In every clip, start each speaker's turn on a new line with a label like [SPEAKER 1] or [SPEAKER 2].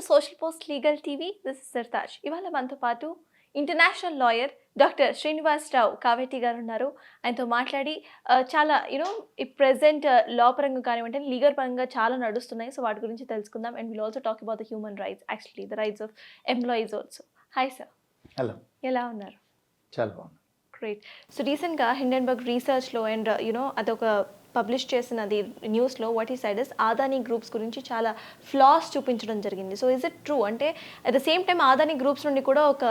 [SPEAKER 1] Social post legal TV. This is Sartaj. ఇవాళ మనతో పాటు international lawyer doctor Srinivas Rao Kaveti గారు ఉన్నారు. ఆయనతో మాట్లాడి చాలా ఈ ప్రెజెంట్ లా పరంగా కానివ్వండి, లీగల్ పరంగా చాలా నడుస్తున్నాయి. సో వాటి గురించి తెలుసుకుందాం. And will also talk about the human rights, actually the rights of employees also. Hi sir.
[SPEAKER 2] Hello.
[SPEAKER 1] ఎలా ఉన్నారు?
[SPEAKER 2] చాలా బాగుంది.
[SPEAKER 1] గ్రేట్. సో రీసెంట్గా హిండెన్బర్గ్ రీసెర్చ్లో అండ్ అదొక పబ్లిష్ చేసినది న్యూస్లో వాట్ ఈ సైడ్ ఇస్ ఆదానీ గ్రూప్స్ గురించి చాలా ఫ్లాస్ చూపించడం జరిగింది. So is it true? అంటే at the same time Adani groups నుండి కూడా ఒక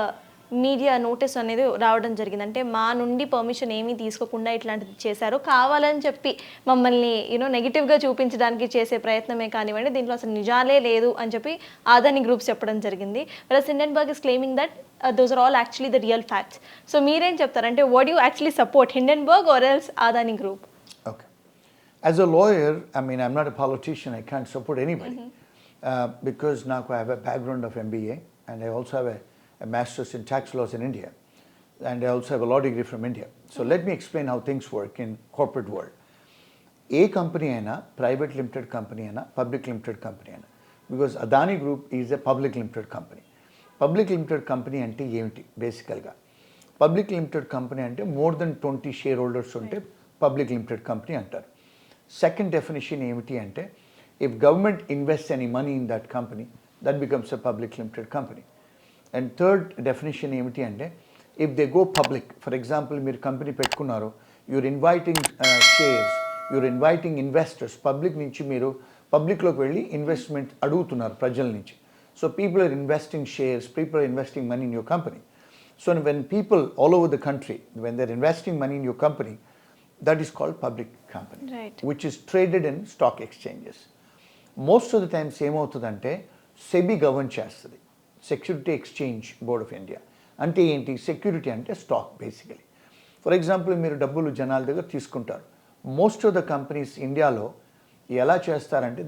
[SPEAKER 1] మీడియా నోటీస్ అనేది రావడం జరిగింది. అంటే మా నుండి పర్మిషన్ ఏమీ తీసుకోకుండా ఇట్లాంటిది చేశారు, కావాలని చెప్పి మమ్మల్ని నెగిటివ్గా చూపించడానికి చేసే ప్రయత్నమే కానివ్వండి, దీంట్లో అసలు నిజాలే లేదు అని చెప్పి ఆదానీ గ్రూప్స్ చెప్పడం జరిగింది. Plus Hindenburg is claiming that those are all actually the real facts. So మీరేం చెప్తారంటే what do you actually support, Hindenburg or else Adani Group?
[SPEAKER 2] Okay. As a lawyer, I mean, I'm not a politician. I can't support anybody because now I have a background of MBA and I also have a master's in tax laws in India, and I also have a law degree from India. So let me explain how things work in corporate world. A company aina, private limited company aina, public limited company aina, because Adani Group is a public limited company. Public limited company అంటే ఏమిటి? బేసికల్గా public limited company అంటే more than 20 shareholders ఉంటే public limited company అంటారు. Second definition ఏమిటి అంటే if government invest any money in that company that becomes a public limited company. And third definition ఏమిటి అంటే if they go public, for example మీరు company పెట్టుకున్నారు, you're inviting shares, you're inviting investors, public నుంచి మీరు పబ్లిక్లోకి వెళ్ళి investment అడుగుతున్నారు ప్రజల నుంచి. So people are investing shares, people are investing money in your company. So when people all over the country, when they're investing money in your company, that is called public company,
[SPEAKER 1] right,
[SPEAKER 2] which is traded in stock exchanges. Most of the time same avutadante SEBI govern chestadi, Security Exchange Board of India. Ante enti security ante stock basically. For example, మీరు డబ్బులు జనాల దగ్గర తీసుకుంటారు. Most of the companies India lo ఎలా చేస్తారంటే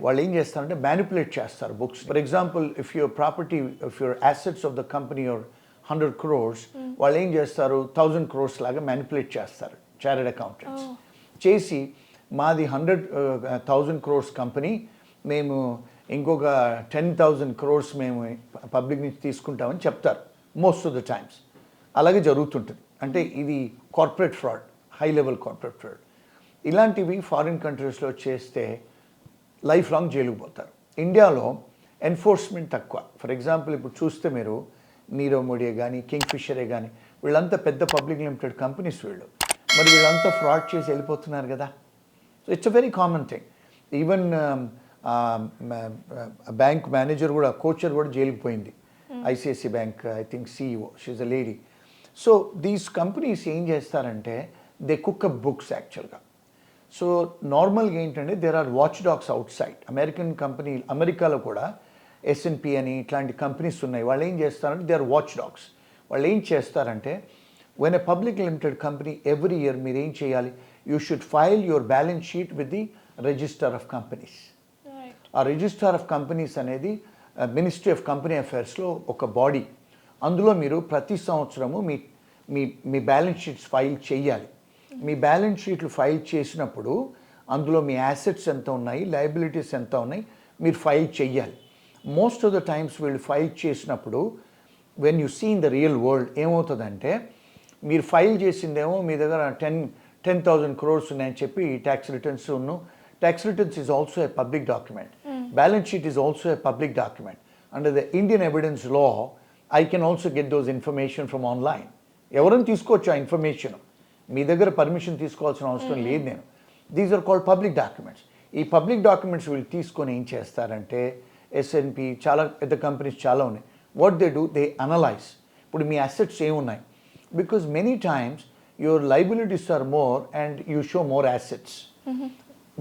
[SPEAKER 2] వాళ్ళు ఏం చేస్తారంటే మ్యానిపులేట్ చేస్తారు books. For example if your property, if your assets of the company are 100 crores, వాళ్ళు ఏం చేస్తారు 1000 crores లాగా మ్యానిపులేట్ చేస్తారు చార్టెడ్ అకౌంటెంట్స్. చేసి మాది 100,000 crores కంపెనీ, మేము ఇంకొక 10,000 crores మేము పబ్లిక్ నుంచి తీసుకుంటామని చెప్తారు మోస్ట్ ఆఫ్ ద టైమ్స్. అలాగే జరుగుతుంటుంది. అంటే ఇది corporate fraud, high level corporate fraud. ఇలాంటివి ఫారిన్ కంట్రీస్లో చేస్తే లైఫ్ లాంగ్ జైలుకు పోతారు. ఇండియాలో ఎన్ఫోర్స్మెంట్ తక్కువ. ఫర్ ఎగ్జాంపుల్ ఇప్పుడు చూస్తే మీరు నీరవ్ మోడీ కానీ, కింగ్ ఫిషరే కానీ, వీళ్ళంతా పెద్ద పబ్లిక్ లిమిటెడ్ కంపెనీస్ వీళ్ళు. మరి వీళ్ళంతా ఫ్రాడ్ చేసి వెళ్ళిపోతున్నారు కదా. So it's a very common thing. Even bank manager కూడా, కోచర్ కూడా జైలుకి పోయింది. ICICI bank I think CEO, she's a lady. So these companies ఏం చేస్తారంటే దే కుక్ అప్ బుక్స్ యాక్చువల్గా. సో నార్మల్గా ఏంటంటే there are watchdogs outside. American company, అమెరికాలో కూడా S&P అని ఇట్లాంటి కంపెనీస్ ఉన్నాయి. వాళ్ళు ఏం చేస్తారంటే దే ఆర్ వాచ్ డాగ్స్. వాళ్ళు ఏం చేస్తారంటే when a public limited company every year మీరు ఏం చేయాలి, you should file your balance sheet with the register of companies. ఆ రిజిస్టర్ ఆఫ్ కంపెనీస్ అనేది మినిస్ట్రీ ఆఫ్ కంపెనీ అఫైర్స్లో ఒక బాడీ. అందులో మీరు ప్రతి సంవత్సరము మీ మీ మీ బ్యాలెన్స్ షీట్స్ ఫైల్ చేయాలి. మీ బ్యాలెన్స్ షీట్లు ఫైల్ చేసినప్పుడు అందులో మీ యాసెట్స్ ఎంత ఉన్నాయి, లయబిలిటీస్ ఎంత ఉన్నాయి మీరు ఫైల్ చేయాలి. మోస్ట్ ఆఫ్ ద టైమ్స్ వీళ్ళు ఫైల్ చేసినప్పుడు when you see in the real world ఏమవుతుందంటే మీరు ఫైల్ చేసిందేమో మీ దగ్గర 10,000 crores ఉన్నాయని చెప్పి tax returns tax returns is also a public document. Balance sheet is also a public document. Under the Indian evidence law I can also get those information from online. ఎవరైనా తీసుకోవచ్చు ఆ information, మీ దగ్గర permission తీసుకోవాల్సిన అవసరం లేదు. నేను these are called public documents. ఈ public documents వీళ్ళు తీసుకొని ఏం చేస్తారంటే S&P, చాలా పెద్ద కంపెనీస్ చాలా ఉన్నాయి. What they do, they analyse. ఇప్పుడు మీ అసెట్స్ ఏమున్నాయి, because many times your liabilities are more and you show more assets.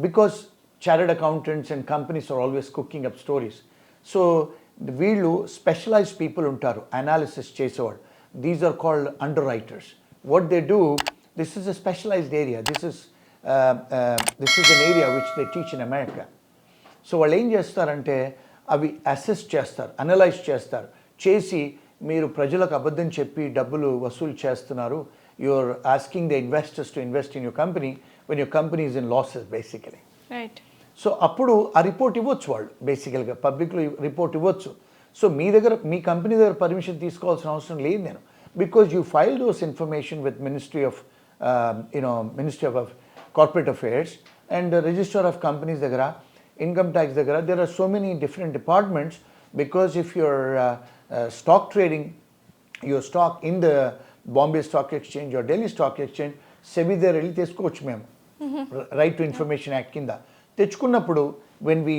[SPEAKER 2] Because chartered accountants and companies are always cooking up stories. So వీళ్ళు specialised people ఉంటారు analysis చేసేవాళ్ళు. These are called underwriters. What they do, this is a specialized area. This is an area which they teach in America. So వాళ్ళు ఏం చేస్తారంటే అవి assess చేస్తారు, analyse చేస్తారు. చేసి మీరు ప్రజలకు అబద్ధం చెప్పి డబ్బులు వసూలు చేస్తున్నారు, you are asking the investors to invest in your company when your company is in losses basically.
[SPEAKER 1] Right.
[SPEAKER 2] So అప్పుడు ఆ రిపోర్ట్ ఇవ్వచ్చు వాళ్ళు బేసికల్గా పబ్లిక్లో రిపోర్ట్ ఇవ్వచ్చు. సో మీ కంపెనీ దగ్గర పర్మిషన్ తీసుకోవాల్సిన అవసరం లేదు నేను, because you file those information with ministry of corporate affairs and register of companies దగ్గర, ఇన్కమ్ ట్యాక్స్ దగ్గర. There are so many different departments, because if your stock trading your stock in the Bombay Stock Exchange or Delhi Stock Exchange, SEBI దగ్గర వెళ్ళి తెచ్చుకోవచ్చు మేము, right to information act కింద. తెచ్చుకున్నప్పుడు when we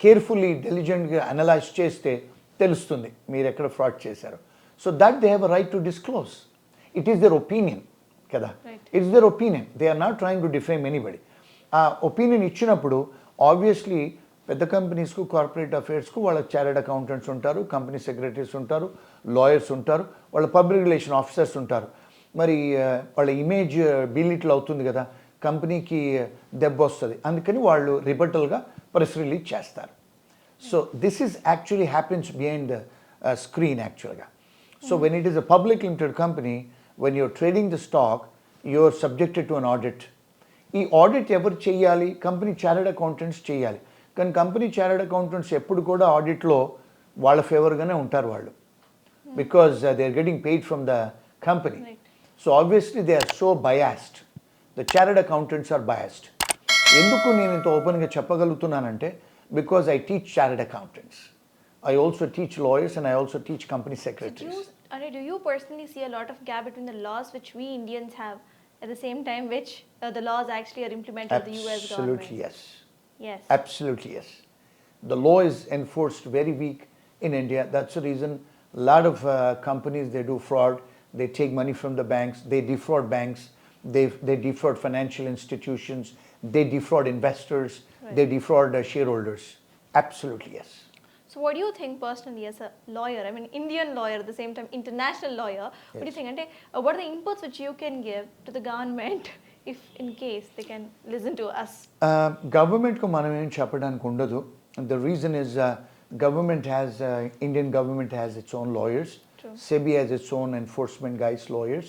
[SPEAKER 2] carefully డెలిజెంట్గా analyse చేస్తే తెలుస్తుంది మీరు ఎక్కడ ఫ్రాడ్ చేశారు. So that they have a right to disclose. It is their opinion కదా, it's their opinion. They are not trying to defame anybody. ఆ ఒపీనియన్ ఇచ్చినప్పుడు ఆబ్వియస్లీ పెద్ద కంపెనీస్కు, కార్పొరేట్ అఫేర్స్కు వాళ్ళ చార్టర్డ్ అకౌంటెంట్స్ ఉంటారు, కంపెనీ సెక్రటరీస్ ఉంటారు, లాయర్స్ ఉంటారు, వాళ్ళ పబ్లిక్ రిలేషన్ ఆఫీసర్స్ ఉంటారు. మరి వాళ్ళ ఇమేజ్ బిలిట్లు అవుతుంది కదా, కంపెనీకి దెబ్బ వస్తుంది, అందుకని వాళ్ళు రిబటల్గా ప్రెస్ రిలీజ్ చేస్తారు. So this is actually happens behind the screen యాక్చువల్గా. So when it is a public limited company, when you're trading the stock, you are subjected to an audit. ఈ ఆడిట్ ఎవరు చేయాలి? కంపెనీ చార్టర్డ్ అకౌంటెంట్స్ చేయాలి. కానీ company chartered accountants ఎప్పుడు కూడా ఆడిట్లో వాళ్ళ ఫేవర్గానే ఉంటారు వాళ్ళు, because they are getting paid from the company. So obviously they are so biased. The chartered accountants are biased. ఎందుకు నేను ఇంత ఓపెన్గా చెప్పగలుగుతున్నానంటే, because I teach chartered accountants, I also teach lawyers and I also teach company secretaries.
[SPEAKER 1] Do you personally see a lot of gap between the laws which we Indians have at the same time which the laws actually are implemented by the US government?
[SPEAKER 2] Absolutely yes.
[SPEAKER 1] Yes.
[SPEAKER 2] Absolutely yes. The law is enforced very weak in India. That's the reason a lot of companies, they do fraud. They take money from the banks. They defraud banks. They defraud financial institutions. They defraud investors.
[SPEAKER 1] Right.
[SPEAKER 2] They defraud shareholders. Absolutely yes.
[SPEAKER 1] So what do you think personally as a lawyer, I mean Indian lawyer at the same time international lawyer, what do you think? And what are the inputs which you can give to the government if in case they can listen to us?
[SPEAKER 2] Government-ku manam em cheppadaniki undadu. The reason is Indian government has its own lawyers.
[SPEAKER 1] True.
[SPEAKER 2] SEBI has its own enforcement guys lawyers.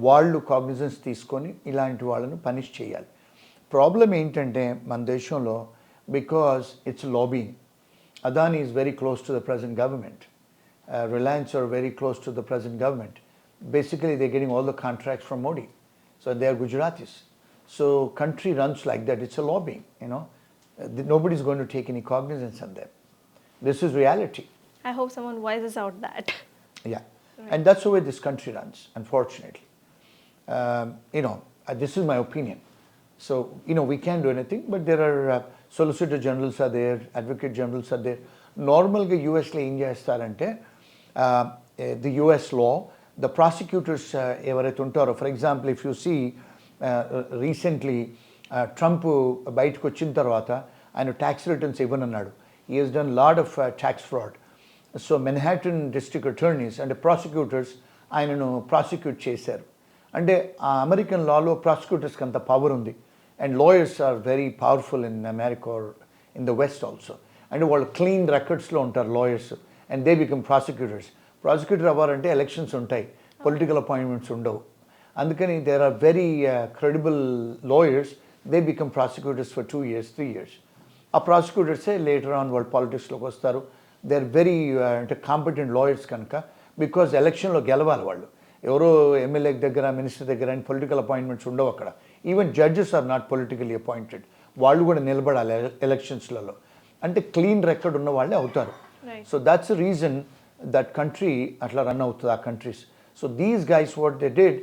[SPEAKER 2] వాళ్ళు cognizance తీసుకొని ఇలాంటి వాళ్ళను punish చేయాలి. Problem ఏంటంటే మన దేశంలో, because it's lobbying. Adani is very close to the present government. Reliance are very close to the present government. Basically, they're getting all the contracts from Modi. So they are Gujaratis. So country runs like that. It's a lobbying, you know. Nobody's going to take any cognizance on them. This is reality.
[SPEAKER 1] I hope someone wises out that.
[SPEAKER 2] Yeah. Right. And that's the way this country runs, unfortunately. This is my opinion. So, we can't do anything, but there are solicitor generals are there, advocate generals are there. Normalga US-lo em chestarante, the US law, the prosecutors evaraithe untaro, for example, if you see recently Trump bayitiki vachin tarvata ayana tax returns ivanannadu. He has done a lot of tax fraud. So Manhattan district attorneys and the prosecutors ఆయనను prosecute చేశారు. అంటే ఆ American లాలో ప్రాసిక్యూటర్స్కి అంత power ఉంది, and lawyers are very powerful in America or in the west also. అంటే వాళ్ళు క్లీన్ రికార్డ్స్లో ఉంటారు lawyers, and they become prosecutors. Prosecutor అవ్వాలంటే ఎలక్షన్స్ ఉంటాయి, పొలిటికల్ అపాయింట్మెంట్స్ ఉండవు. అందుకని there are very credible lawyers, they become prosecutors for 2 years 3 years. ఆ ప్రాసిక్యూటర్సే later on వాళ్ళు పాలిటిక్స్లోకి వస్తారు. దే ఆర్ వెరీ అంటే కాంపిటెంట్ లాయర్స్ కనుక, బికాజ్ ఎలక్షన్లో గెలవాలి వాళ్ళు. ఎవరో ఎమ్మెల్యే దగ్గర, మినిస్టర్ దగ్గర అండ్ పొలిటికల్ అపాయింట్మెంట్స్ ఉండవు అక్కడ. Even judges are not politically appointed, వాళ్ళు కూడా నిలబడాలి ఎలక్షన్స్లలో. అంటే క్లీన్ రికార్డ్ ఉన్న వాళ్ళే అవుతారు. So that's the reason that country అట్లా రన్ అవుతుంది ఆ countries. So these guys what they did,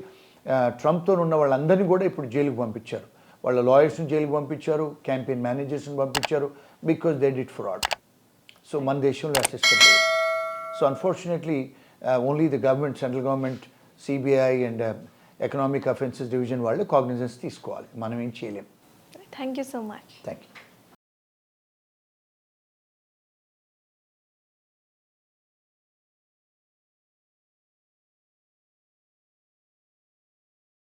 [SPEAKER 2] ట్రంప్తో ఉన్న వాళ్ళందరినీ కూడా ఇప్పుడు జైలుకి పంపించారు. వాళ్ళ లాయర్స్ని జైలుకి పంపించారు, క్యాంపెయిన్ మేనేజర్స్ని పంపించారు, because they did fraud. So మన దేశంలో ఆ సిస్టమ్ లేదు. So unfortunately only the government, central government, CBI and economic offences division వాళ్ళు కాగ్నిజెన్స్ తీసుకోవాలి. మనం ఏం చేయలేం.
[SPEAKER 1] Thank you so much.
[SPEAKER 2] Thank you.